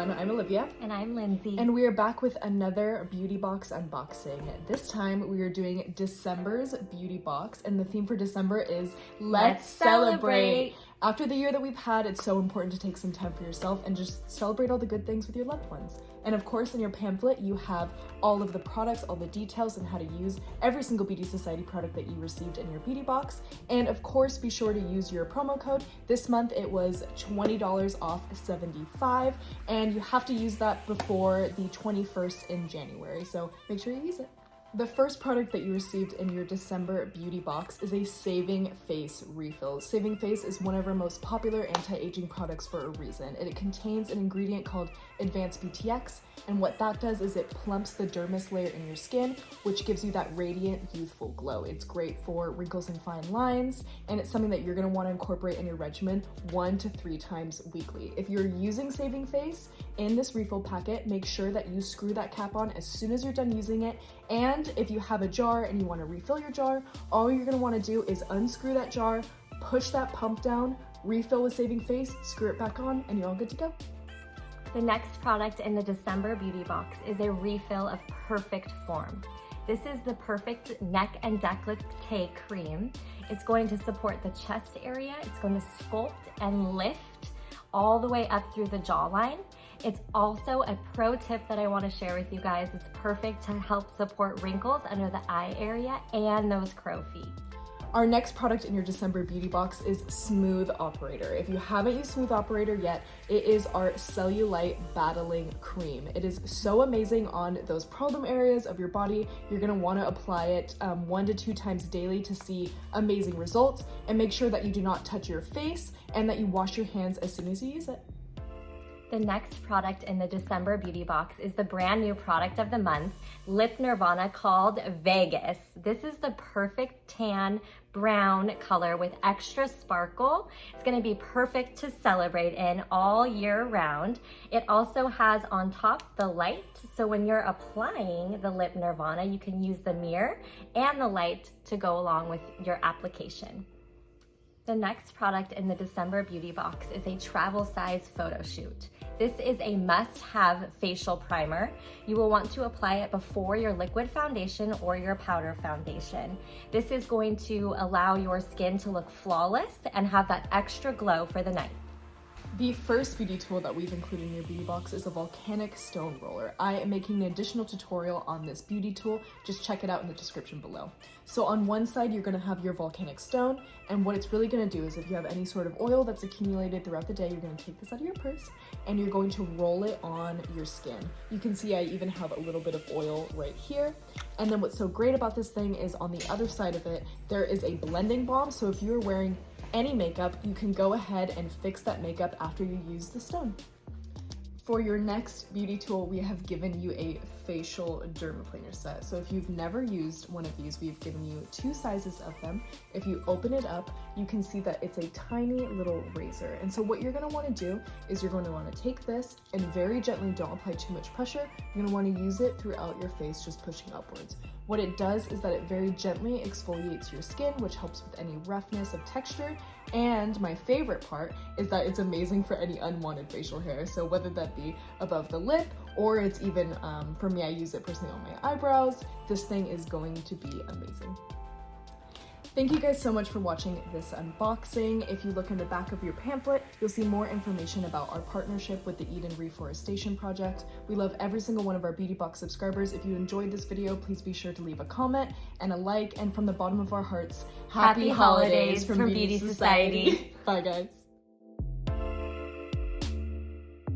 everyone, I'm Olivia. And I'm Lindsay. And we are back with another beauty box unboxing. This time we are doing December's beauty box, and the theme for December is Let's Celebrate! After the year that we've had, it's so important to take some time for yourself and just celebrate all the good things with your loved ones. And of course, in your pamphlet, you have all of the products, all the details, and how to use every single Beauty Society product that you received in your beauty box. And of course, be sure to use your promo code. This month, it was $20 off $75, and you have to use that before the 21st in January, so make sure you use it. The first product that you received in your December beauty box is a Saving Face refill. Saving Face is one of our most popular anti-aging products for a reason. It contains an ingredient called Advanced BTX, and what that does is it plumps the dermis layer in your skin, which gives you that radiant, youthful glow. It's great for wrinkles and fine lines, and it's something that you're gonna wanna incorporate in your regimen 1 to 3 times weekly. If you're using Saving Face in this refill packet, make sure that you screw that cap on as soon as you're done using it. And if you have a jar and you want to refill your jar, all you're going to want to do is unscrew that jar, push that pump down, refill with Saving Face, screw it back on, and you're all good to go. The next product in the December beauty box is a refill of Perfect Form. This is the Perfect Neck and Décolleté Cream. It's going to support the chest area. It's going to sculpt and lift all the way up through the jawline. It's also a pro tip that I want to share with you guys. It's perfect to help support wrinkles under the eye area and those crow feet. Our next product in your December beauty box is Smooth Operator. If you haven't used Smooth Operator yet, it is our cellulite battling cream. It is so amazing on those problem areas of your body. You're gonna wanna apply it 1 to 2 times daily to see amazing results, and make sure that you do not touch your face and that you wash your hands as soon as you use it. The next product in the December beauty box is the brand new product of the month, Lip Nirvana, called Vegas. This is the perfect tan brown color with extra sparkle. It's gonna be perfect to celebrate in all year round. It also has on top the light, so when you're applying the Lip Nirvana, you can use the mirror and the light to go along with your application. The next product in the December beauty box is a travel size photo shoot. This is a must-have facial primer. You will want to apply it before your liquid foundation or your powder foundation. This is going to allow your skin to look flawless and have that extra glow for the night. The first beauty tool that we've included in your beauty box is a volcanic stone roller. I am making an additional tutorial on this beauty tool. Just check it out in the description below. So on one side, you're gonna have your volcanic stone, and what it's really gonna do is if you have any sort of oil that's accumulated throughout the day, you're gonna take this out of your purse and you're going to roll it on your skin. You can see I even have a little bit of oil right here. And then what's so great about this thing is on the other side of it, there is a blending balm. So if you're wearing any makeup, you can go ahead and fix that makeup after you use the stone. For your next beauty tool, we have given you a facial dermaplaner set. So if you've never used one of these, we've given you 2 sizes of them. If you open it up, you can see that it's a tiny little razor. And so what you're gonna wanna do is you're going to wanna take this and very gently, don't apply too much pressure. You're gonna wanna use it throughout your face, just pushing upwards. What it does is that it very gently exfoliates your skin, which helps with any roughness of texture. And my favorite part is that it's amazing for any unwanted facial hair. So whether that be above the lip, or it's even, for me, I use it personally on my eyebrows, this thing is going to be amazing. Thank you guys so much for watching this unboxing. If you look in the back of your pamphlet, you'll see more information about our partnership with the Eden Reforestation Project. We love every single one of our Beauty Box subscribers. If you enjoyed this video, please be sure to leave a comment and a like, and from the bottom of our hearts, happy holidays from Beauty Society. Bye guys.